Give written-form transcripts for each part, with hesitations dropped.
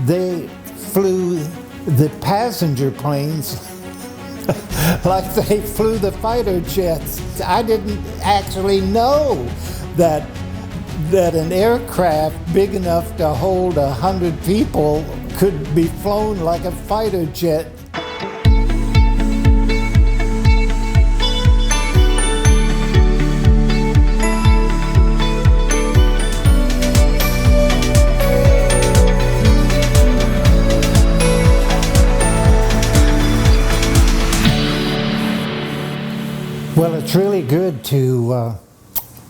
they flew the passenger planes like they flew the fighter jets. I didn't actually know that an aircraft big enough to hold 100 people could be flown like a fighter jet. Well, it's really good to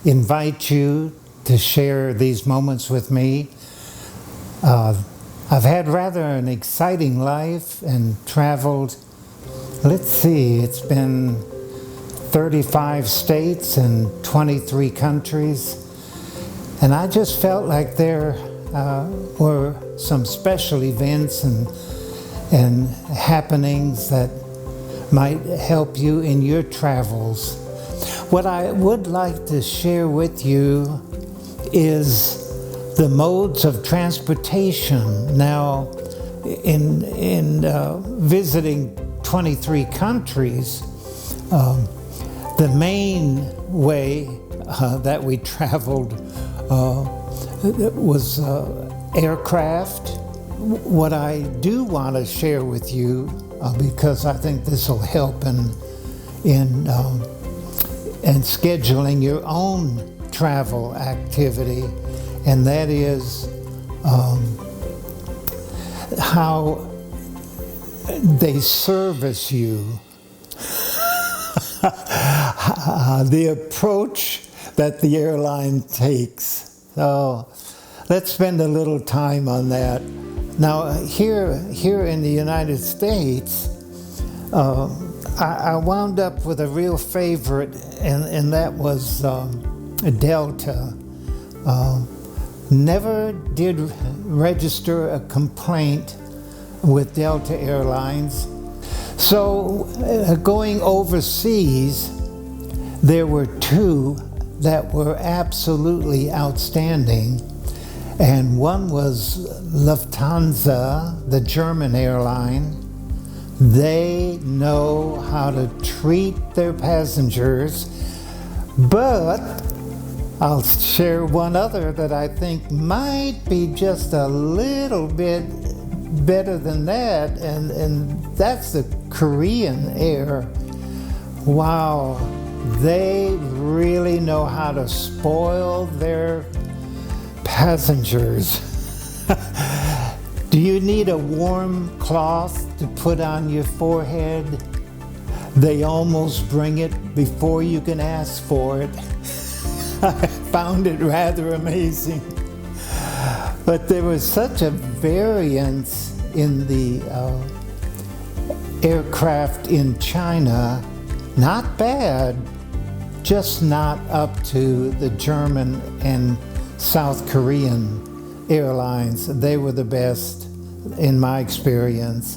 invite you to share these moments with me. I've had rather an exciting life and traveled, let's see, it's been 35 states and 23 countries. And I just felt like there were some special events and happenings that might help you in your travels. What I would like to share with you is the modes of transportation. Now, in visiting 23 countries, the main way that we traveled was aircraft. What I do want to share with you, because I think this will help in scheduling your own travel activity, and that is how they service you. The approach that the airline takes. So let's spend a little time on that. Now, here in the United States, I wound up with a real favorite, and that was Delta. Never did register a complaint with Delta Airlines. So going overseas, there were two that were absolutely outstanding. And one was Lufthansa, the German airline. They know how to treat their passengers, but I'll share one other that I think might be just a little bit better than that, and that's the Korean Air. Wow, they really know how to spoil their passengers. Do you need a warm cloth to put on your forehead? They almost bring it before you can ask for it. I found it rather amazing. But there was such a variance in the aircraft in China. Not bad, just not up to the German and South Korean airlines. They were the best in my experience.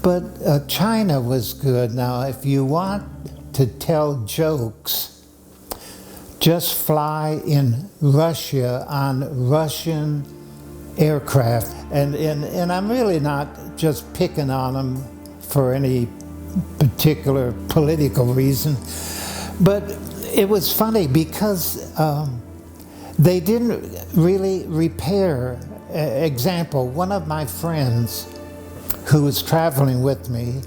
But China was good. Now, if you want to tell jokes, just fly in Russia on Russian aircraft. And I'm really not just picking on them for any particular political reason. But it was funny because they didn't really repair. Example, one of my friends who was traveling with me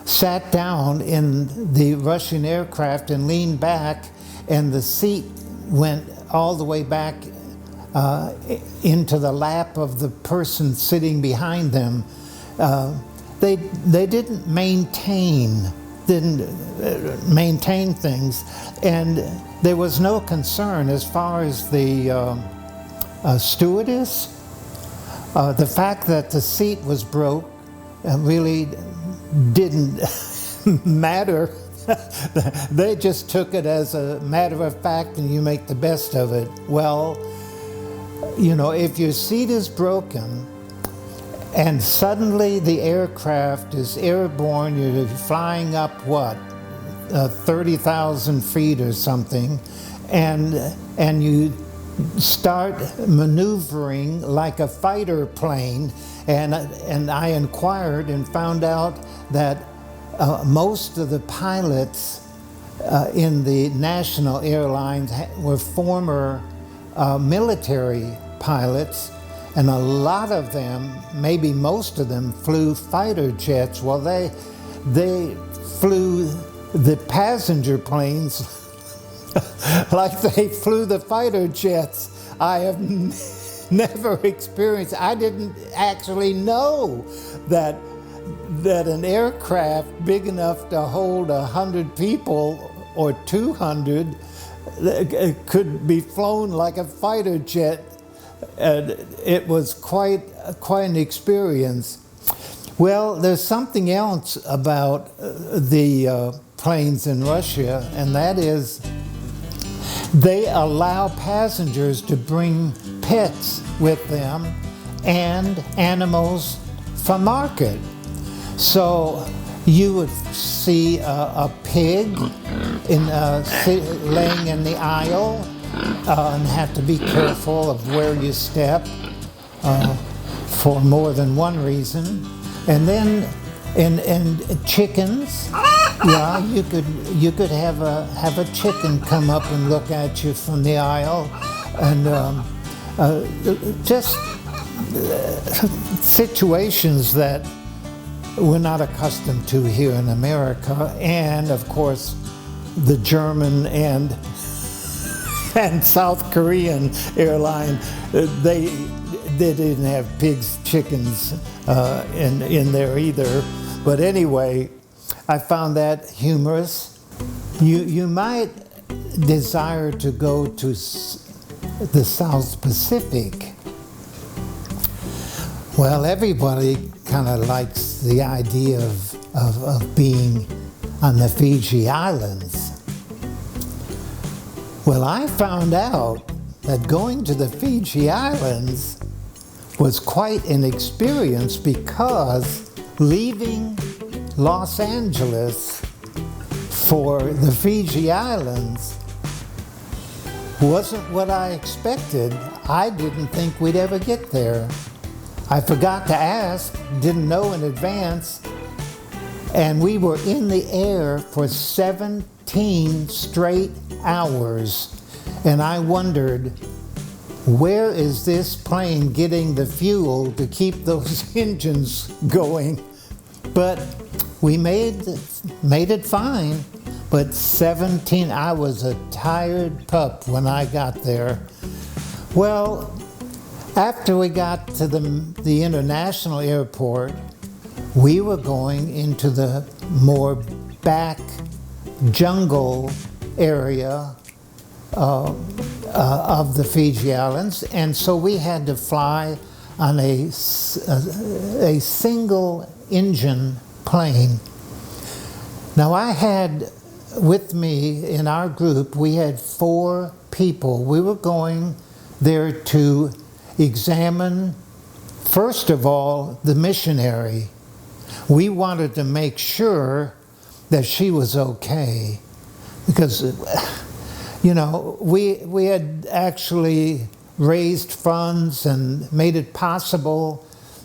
sat down in the Russian aircraft and leaned back, and the seat went all the way back into the lap of the person sitting behind them. They didn't maintain things, and there was no concern as far as the stewardess. The fact that the seat was broke really didn't matter. They just took it as a matter of fact, and you make the best of it. Well, you know, if your seat is broken and suddenly the aircraft is airborne, you're flying up, 30,000 feet or something, and you start maneuvering like a fighter plane, and I inquired and found out that most of the pilots in the national airlines were former military pilots, and a lot of them, maybe most of them, flew fighter jets. Well, they flew the passenger planes like they flew the fighter jets. I have never experienced. I didn't actually know that an aircraft big enough to hold 100 people or 200 could be flown like a fighter jet. And it was quite an experience. Well, there's something else about the planes in Russia, and that is they allow passengers to bring pets with them and animals for market. So you would see a pig laying in the aisle, and have to be careful of where you step for more than one reason. And then and chickens, yeah, you could have a chicken come up and look at you from the aisle, and just situations that we're not accustomed to here in America. And of course, the German and South Korean airline, they didn't have pigs, chickens in there either. But anyway, I found that humorous. You might desire to go to the South Pacific. Well, everybody kind of likes the idea of being on the Fiji Islands. Well, I found out that going to the Fiji Islands was quite an experience, because leaving Los Angeles for the Fiji Islands wasn't what I expected. I didn't think we'd ever get there. I forgot to ask, didn't know in advance, and we were in the air for 17 straight hours. And I wondered, where is this plane getting the fuel to keep those engines going? But we made it fine. But 17, I was a tired pup when I got there. Well, after we got to the international airport, we were going into the more back jungle area of the Fiji Islands, and so we had to fly on a single engine plane. Now, I had with me in our group, we had 4 people. We were going there to examine, first of all, the missionary. We wanted to make sure that she was okay, because we had actually raised funds and made it possible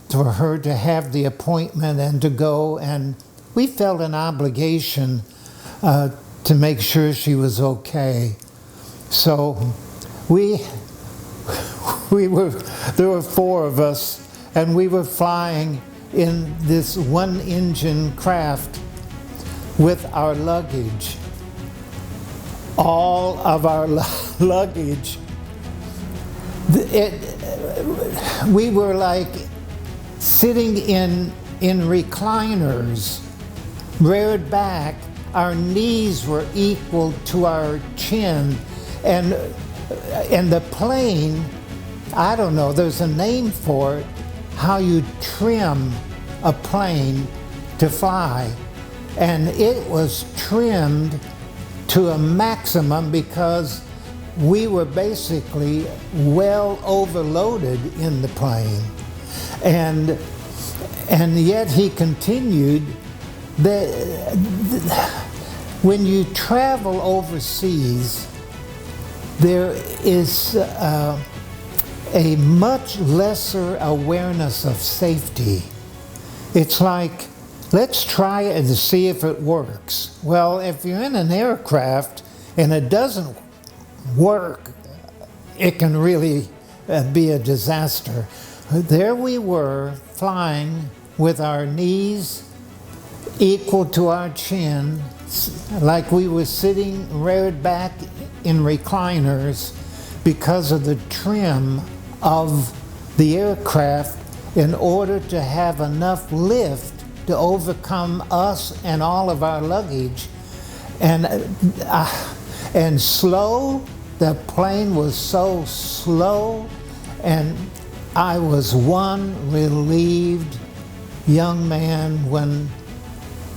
for her to have the appointment and to go, and we felt an obligation to make sure she was okay. So there were 4 of us, and we were flying in this one-engine craft with our luggage. All of our luggage. We were like sitting in recliners, reared back. Our knees were equal to our chin, and the plane, I don't know, there's a name for it, how you trim a plane to fly. And it was trimmed to a maximum, because we were basically well overloaded in the plane. And yet he continued. When you travel overseas, there is a much lesser awareness of safety. It's like, let's try it to see if it works. Well, if you're in an aircraft and it doesn't work, it can really be a disaster. There we were, flying with our knees equal to our chin, like we were sitting reared back in recliners because of the trim of the aircraft in order to have enough lift to overcome us and all of our luggage. And slow, the plane was so slow, and I was one relieved young man when,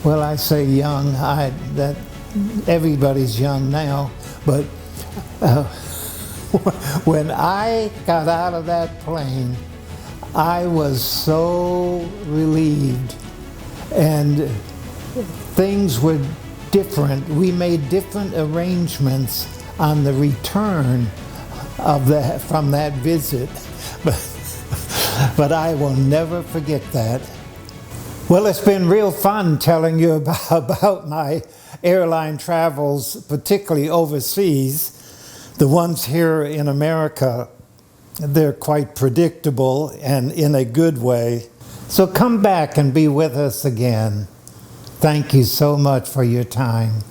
well, I say young, that everybody's young now, but when I got out of that plane, I was so relieved, and things were different. We made different arrangements on the return of from that visit, but I will never forget that. Well, it's been real fun telling you about my airline travels, particularly overseas. The ones here in America, they're quite predictable and in a good way. So come back and be with us again. Thank you so much for your time.